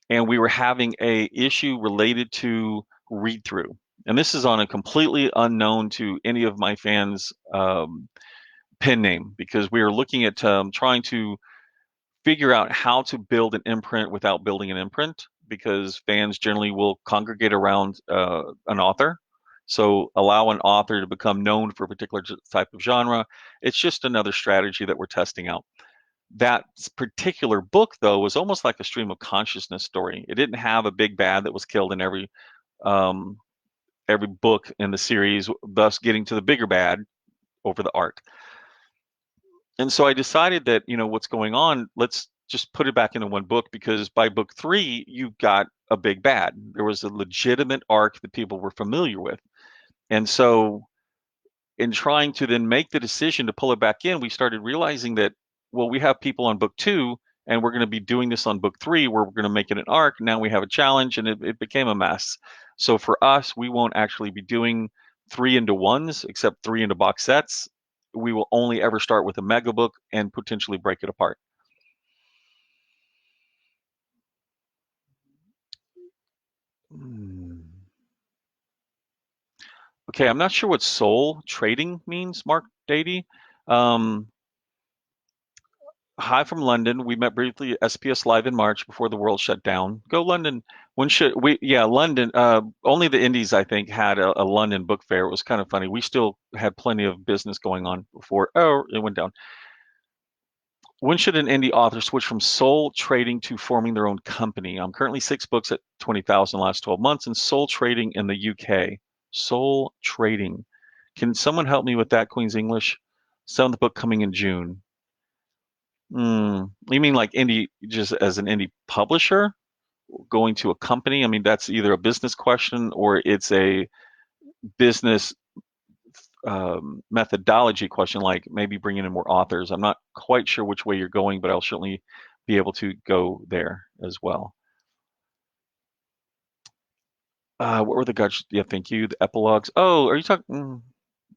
Speaker 1: and we were having a issue related to read through. And this is on a completely unknown to any of my fans pen name because we were looking at trying to figure out how to build an imprint without building an imprint because fans generally will congregate around an author. So allow an author to become known for a particular type of genre. It's just another strategy that we're testing out. That particular book, though, was almost like a stream of consciousness story. It didn't have a big bad that was killed in um, every book in the series, thus getting to the bigger bad over the arc. And so I decided that, what's going on, let's just put it back into one book because by book 3, you got a big bad. There was a legitimate arc that people were familiar with. And so in trying to then make the decision to pull it back in, we started realizing that, well, we have people on book 2 and we're going to be doing this on book 3 where we're going to make it an arc. Now we have a challenge and it became a mess. So for us, we won't actually be doing 3-into-1s except 3 into box sets. We will only ever start with a mega book and potentially break it apart. Hmm. Okay, I'm not sure what soul trading means, Mark Dady. Um, Hi from London. We met briefly at SPS Live in March before the world shut down. Go London. When should we? Yeah, London. Only the indies, I think, had a London book fair. It was kind of funny. We still had plenty of business going on before. Oh, it went down. When should an indie author switch from soul trading to forming their own company? I'm currently 6 books at 20,000 last 12 months and soul trading in the UK. Soul trading. Can someone help me with that, Queen's English? 7th book coming in June. You mean like indie, just as an indie publisher going to a company? I mean, that's either a business question or it's a business methodology question, like maybe bringing in more authors. I'm not quite sure which way you're going, but I'll certainly be able to go there as well. What were the guts? Yeah, thank you. The epilogues. Oh, are you talking?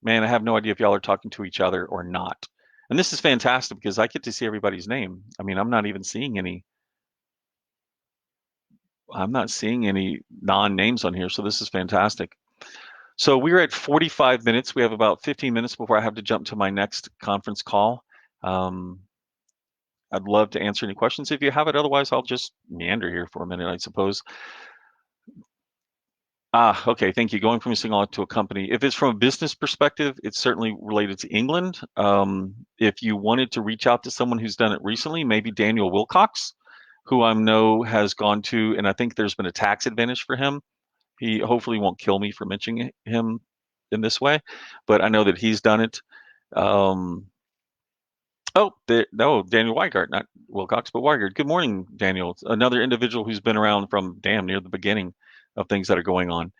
Speaker 1: Man, I have no idea if y'all are talking to each other or not. And this is fantastic because I get to see everybody's name. I mean, I'm not even seeing any. I'm not seeing any non-names on here, so this is fantastic. So we're at 45 minutes. We have about 15 minutes before I have to jump to my next conference call. Um, I'd love to answer any questions if you have it. Otherwise, I'll just meander here for a minute, I suppose. Okay, thank you. Going from a single to a company. If it's from a business perspective, it's certainly related to England. If you wanted to reach out to someone who's done it recently, maybe Daniel Wilcox, who I know has gone to, and I think there's been a tax advantage for him. He hopefully won't kill me for mentioning him in this way, but I know that he's done it. Um, no, Daniel Weigart, not Wilcox, but Weigart. Good morning, Daniel. It's another individual who's been around from damn near the beginning of things that are going on.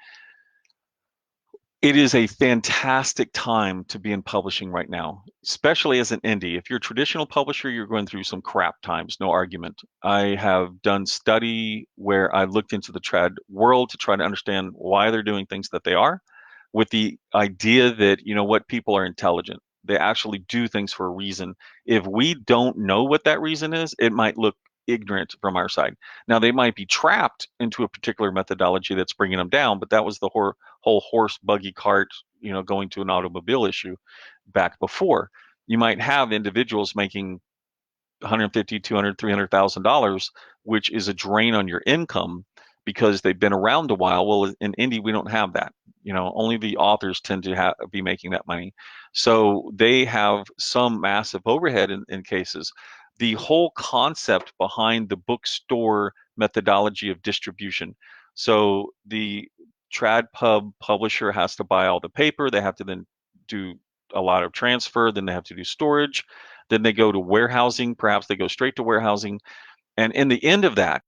Speaker 1: It is a fantastic time to be in publishing right now, especially as an indie. If you're a traditional publisher, you're going through some crap times, no argument. I have done study where I looked into the trad world to try to understand why they're doing things that they are, with the idea that, you know what, people are intelligent. They actually do things for a reason. If we don't know what that reason is, it might look ignorant from our side. Now, they might be trapped into a particular methodology that's bringing them down, but that was the whole horse buggy cart, going to an automobile issue back before. You might have individuals making 150, 200, $300,000, which is a drain on your income because they've been around a while. Well, in indie, we don't have that. Only the authors tend to be making that money. So they have some massive overhead in cases. The whole concept behind the bookstore methodology of distribution. So the trad pub publisher has to buy all the paper. They have to then do a lot of transfer. Then they have to do storage. Then they go to warehousing. Perhaps they go straight to warehousing. And in the end of that,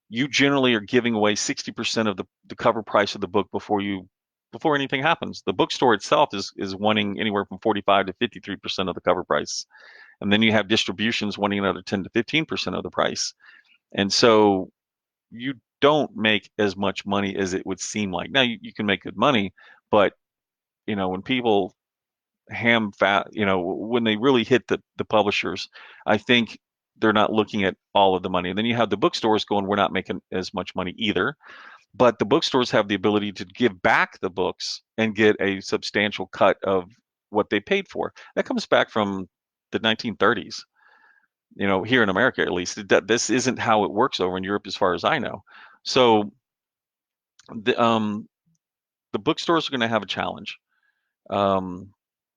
Speaker 1: you generally are giving away 60% of the cover price of the book before anything happens. The bookstore itself is wanting anywhere from 45 to 53% of the cover price. And then you have distributions wanting another 10 to 15% of the price. And so you don't make as much money as it would seem like. Now you can make good money, but when people ham fat, when they really hit the publishers, I think they're not looking at all of the money. And then you have the bookstores going, we're not making as much money either. But the bookstores have the ability to give back the books and get a substantial cut of what they paid for. That comes back from the 1930s, here in America at least. This isn't how it works over in Europe as far as I know. So the bookstores are going to have a challenge. Um,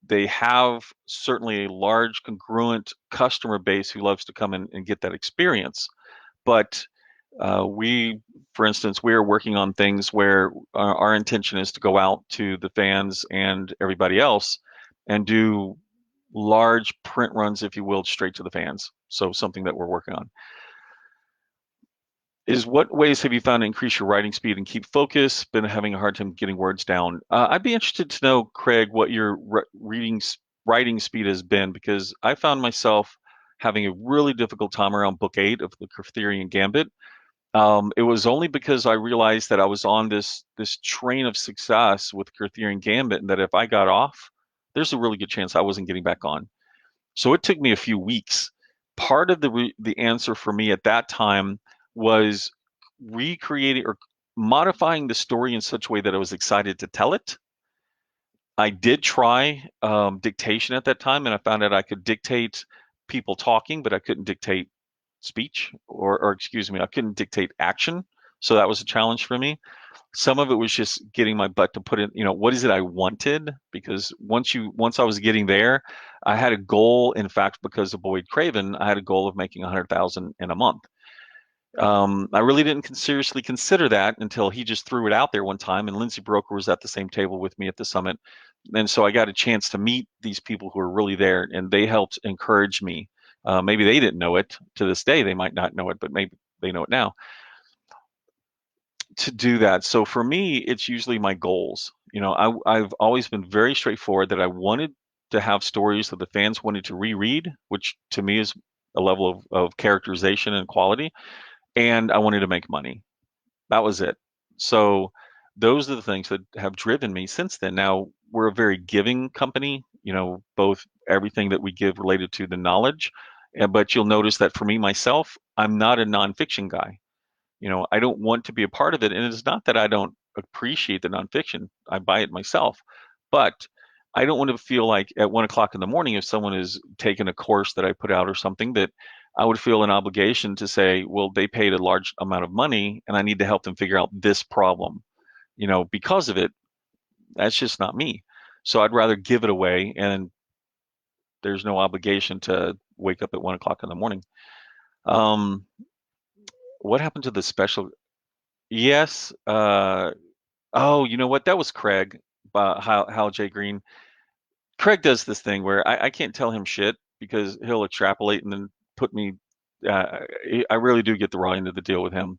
Speaker 1: they have certainly a large congruent customer base who loves to come in and get that experience. But for instance, we are working on things where our intention is to go out to the fans and everybody else and do large print runs, if you will, straight to the fans. So something that we're working on is, what ways have you found to increase your writing speed and keep focus? Been having a hard time getting words down. I'd be interested to know, Craig, what your writing speed has been, because I found myself having a really difficult time around book 8 of the Cortherian Gambit. It was only because I realized that I was on this train of success with Cortherian Gambit, and that if I got off, there's a really good chance I wasn't getting back on. So it took me a few weeks. Part of the answer for me at that time was recreating or modifying the story in such a way that I was excited to tell it. I did try dictation at that time, and I found out I could dictate people talking, but I couldn't dictate speech, or excuse me, I couldn't dictate action. So that was a challenge for me. Some of it was just getting my butt to put in, what is it I wanted? Because once I was getting there, I had a goal. In fact, because of Boyd Craven, I had a goal of making 100,000 in a month. I really didn't seriously consider that until he just threw it out there one time, and Lindsay Broker was at the same table with me at the summit. And so I got a chance to meet these people who are really there, and they helped encourage me. Maybe they didn't know it to this day. They might not know it, but maybe they know it now, to do that. So for me, it's usually my goals. I've always been very straightforward that I wanted to have stories that the fans wanted to reread, which to me is a level of characterization and quality, and I wanted to make money. That was it. So those are the things that have driven me since then. Now, we're a very giving company, both everything that we give related to the knowledge, but you'll notice that for me, myself, I'm not a nonfiction guy. I don't want to be a part of it. And it's not that I don't appreciate the nonfiction. I buy it myself, but I don't want to feel like at 1 o'clock in the morning, if someone is taking a course that I put out or something, that I would feel an obligation to say, well, they paid a large amount of money and I need to help them figure out this problem. Because of it, that's just not me. So I'd rather give it away, and there's no obligation to wake up at 1 o'clock in the morning. Um, what happened to the special? Yes. Oh, you know what? That was Craig, Hal J. Green. Craig does this thing where I can't tell him shit because he'll extrapolate and then put me. Uh, I really do get the raw end of the deal with him.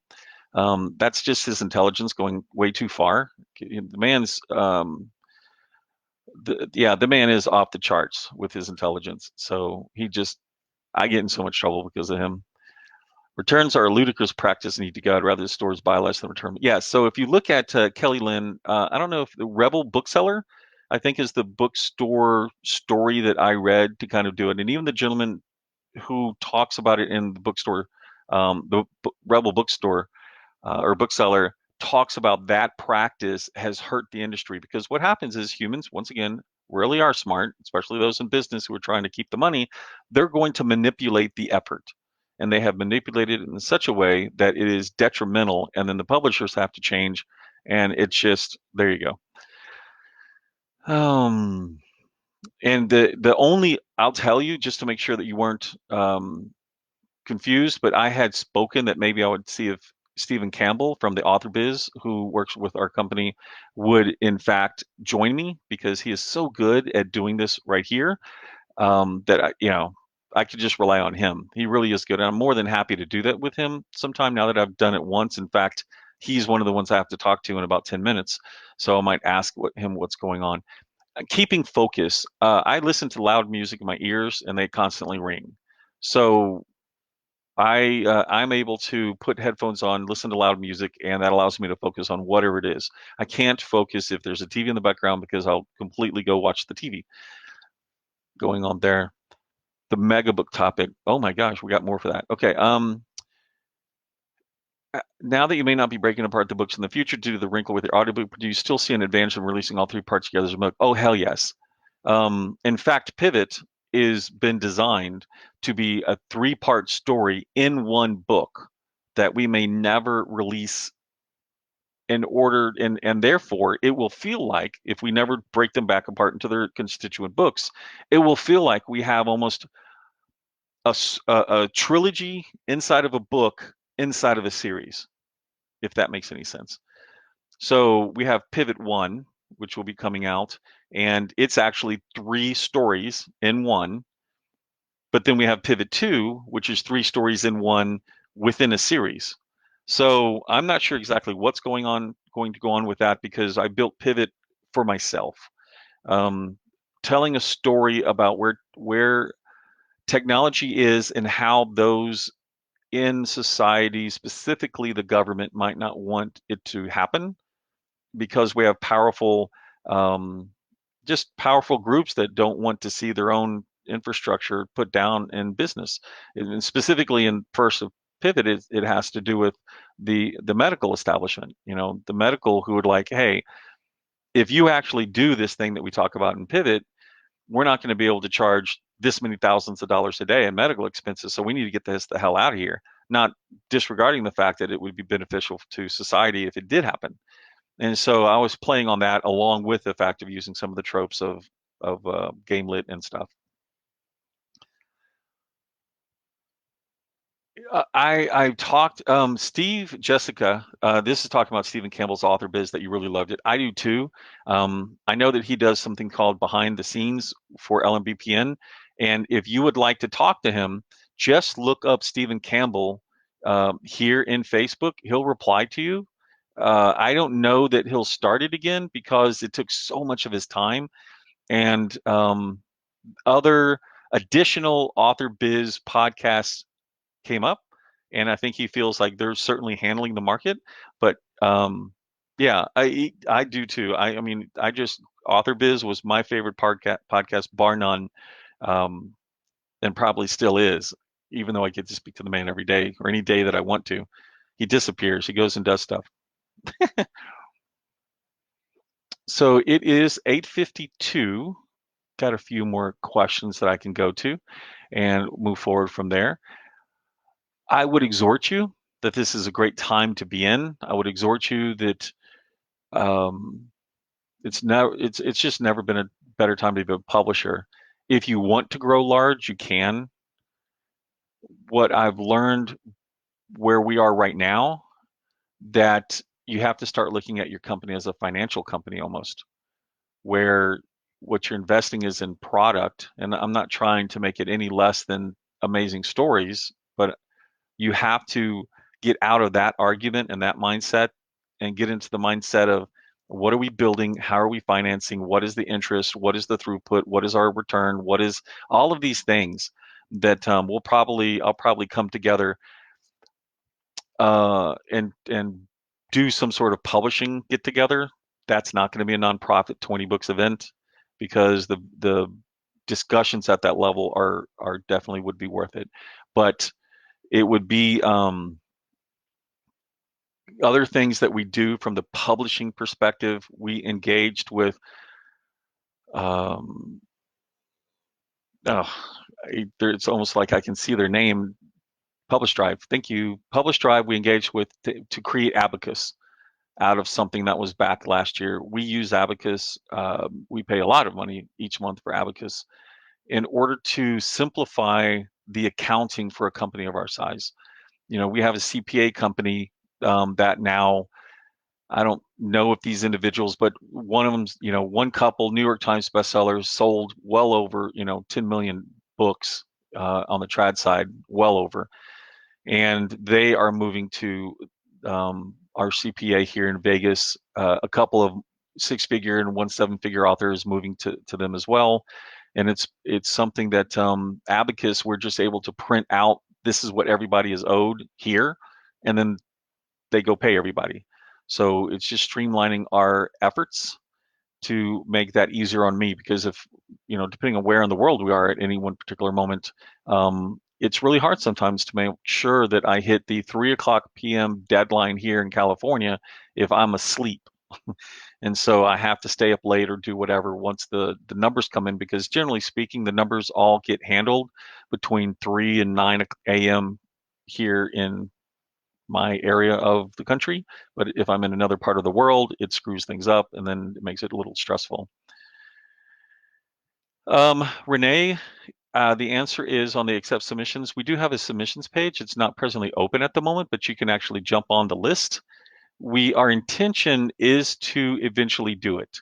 Speaker 1: That's just his intelligence going way too far. The man's, the man is off the charts with his intelligence. So I get in so much trouble because of him. Returns are a ludicrous practice and need to go. I'd rather the stores buy less than return. Yeah, so if you look at Kelly Lynn, I don't know if the Rebel Bookseller, I think is the bookstore story that I read to kind of do it. And even the gentleman who talks about it in the bookstore, Rebel Bookstore or Bookseller, talks about that practice has hurt the industry because what happens is humans, once again, really are smart, especially those in business who are trying to keep the money. They're going to manipulate the effort. And they have manipulated it in such a way that it is detrimental. And then the publishers have to change. And it's just, there you go. And the only, I'll tell you, just to make sure that you weren't confused, but I had spoken that maybe I would see if Stephen Campbell from the Author Biz, who works with our company, would in fact join me because he is so good at doing this right here, that I could just rely on him. He really is good, and I'm more than happy to do that with him sometime now that I've done it once. In fact, he's one of the ones I have to talk to in about 10 minutes, so I might ask him what's going on. Keeping focus. I listen to loud music in my ears, and they constantly ring. So I'm able to put headphones on, listen to loud music, and that allows me to focus on whatever it is. I can't focus if there's a TV in the background because I'll completely go watch the TV going on there. The mega book topic. Oh my gosh, we got more for that. Okay. Now that you may not be breaking apart the books in the future due to the wrinkle with your audiobook, do you still see an advantage in releasing all three parts together as a book? Oh, hell yes. In fact, Pivot is been designed to be a three-part story in one book that we may never release in order, and therefore it will feel like if we never break them back apart into their constituent books, it will feel like we have almost a trilogy inside of a book inside of a series, if that makes any sense. So we have Pivot 1, which will be coming out, and it's actually three stories in one. But then we have Pivot 2, which is three stories in one within a series. So I'm not sure exactly what's going to go on with that because I built Pivot for myself. Telling a story about where technology is and how those in society, specifically the government, might not want it to happen because we have um, just powerful groups that don't want to see their own infrastructure put down in business. And specifically in first of Pivot, it has to do with the medical establishment. The medical who would like, hey, if you actually do this thing that we talk about in Pivot, we're not going to be able to charge this many thousands of dollars a day in medical expenses. So we need to get this the hell out of here. Not disregarding the fact that it would be beneficial to society if it did happen. And so I was playing on that along with the fact of using some of the tropes of game lit and stuff. I talked Steve Jessica. This is talking about Stephen Campbell's author biz that you really loved it. I do too. I know that he does something called behind the scenes for LMBPN, and if you would like to talk to him, just look up Stephen Campbell here in Facebook. He'll reply to you. I don't know that he'll start it again because it took so much of his time, and other additional author biz podcasts came up, and I think he feels like they're certainly handling the market. But yeah, I do too. I mean, I just Author Biz was my favorite podcast bar none, um, and probably still is, even though I get to speak to the man every day or any day that I want to. He disappears. He goes and does stuff. So it is 8:52. Got a few more questions that I can go to and move forward from there. I would exhort you that this is a great time to be in. I would exhort you that um, it's just never been a better time to be a publisher. If you want to grow large, you can. What I've learned where we are right now, that you have to start looking at your company as a financial company almost, where what you're investing is in product. And I'm not trying to make it any less than amazing stories, but you have to get out of that argument and that mindset and get into the mindset of what are we building? How are we financing? What is the interest? What is the throughput? What is our return? What is all of these things that I'll probably come together and do some sort of publishing get together. That's not going to be a nonprofit 20 books event because the discussions at that level are definitely would be worth it. But it would be other things that we do from the publishing perspective. We engaged with um, oh, it's almost like I can see their name. Publish Drive. Thank you. Publish Drive. We engaged with to create Abacus out of something that was back last year. We use Abacus. We pay a lot of money each month for Abacus in order to simplify the accounting for a company of our size. You know, we have a CPA company that now I don't know if these individuals, but one of them's, you know, one couple, New York Times bestsellers, sold well over, 10 million books on the trad side, well over. And they are moving to our CPA here in Vegas. A couple of six-figure and one seven-figure authors moving to them as well. And it's something that Abacus, we're just able to print out. This is what everybody is owed here, and then they go pay everybody. So it's just streamlining our efforts to make that easier on me because if, depending on where in the world we are at any one particular moment, it's really hard sometimes to make sure that I hit the 3 o'clock p.m. deadline here in California if I'm asleep. And so I have to stay up late or do whatever once the numbers come in, because generally speaking, the numbers all get handled between 3 and 9 a.m. here in my area of the country. But if I'm in another part of the world, it screws things up and then it makes it a little stressful. Renee, the answer is on the accept submissions. We do have a submissions page. It's not presently open at the moment, but you can actually jump on the list. Our intention is to eventually do it.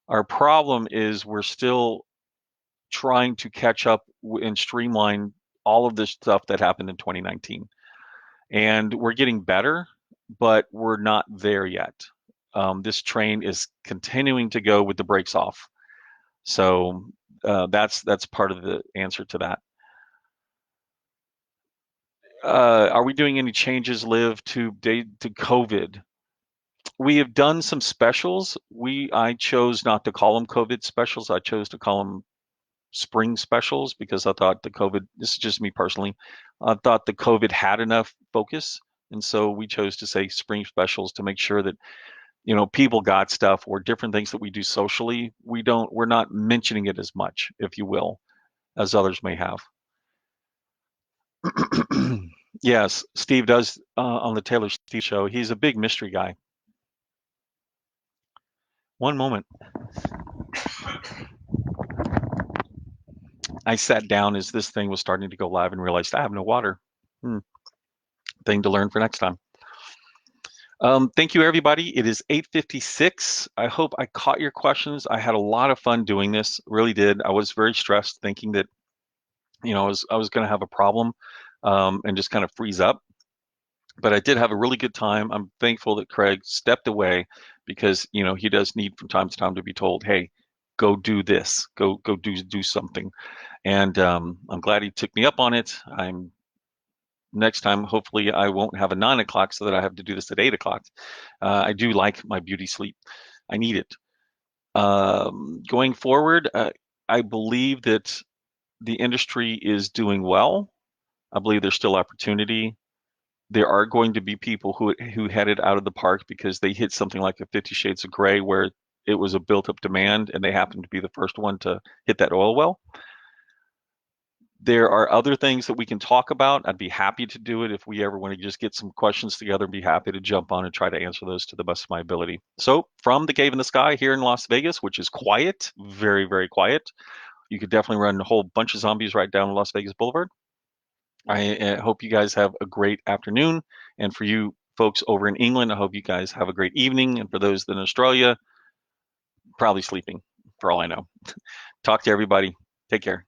Speaker 1: Our problem is we're still trying to catch up and streamline all of this stuff that happened in 2019. And we're getting better, but we're not there yet. This train is continuing to go with the brakes off. So that's part of the answer to that. Are we doing any changes, Liv, to COVID? We have done some specials. I chose not to call them COVID specials. I chose to call them spring specials because I thought this is just me personally, I thought the COVID had enough focus. And so we chose to say spring specials to make sure that, people got stuff or different things that we do socially. We're not mentioning it as much, if you will, as others may have. Yes, Steve does on the Taylor Steve show. He's a big mystery guy. One moment. I sat down as this thing was starting to go live and realized I have no water. Thing to learn for next time. Thank you, everybody. It is 8:56. I hope I caught your questions. I had a lot of fun doing this, really did. I was very stressed thinking that, I was going to have a problem and just kind of freeze up. But I did have a really good time. I'm thankful that Craig stepped away because, he does need from time to time to be told, hey, go do this, go do something. And I'm glad he took me up on it. I'm Next time, hopefully, I won't have a 9 o'clock so that I have to do this at 8 o'clock. I do like my beauty sleep. I need it. Going forward, I believe that the industry is doing well. I believe there's still opportunity. There are going to be people who headed out of the park because they hit something like a 50 Shades of Gray where it was a built-up demand and they happened to be the first one to hit that oil well. There are other things that we can talk about. I'd be happy to do it if we ever want to just get some questions together and be happy to jump on and try to answer those to the best of my ability. So, from the Cave in the Sky here in Las Vegas, which is quiet, very, very quiet, you could definitely run a whole bunch of zombies right down Las Vegas Boulevard. I hope you guys have a great afternoon. And for you folks over in England, I hope you guys have a great evening. And for those in Australia, probably sleeping for all I know. Talk to everybody. Take care.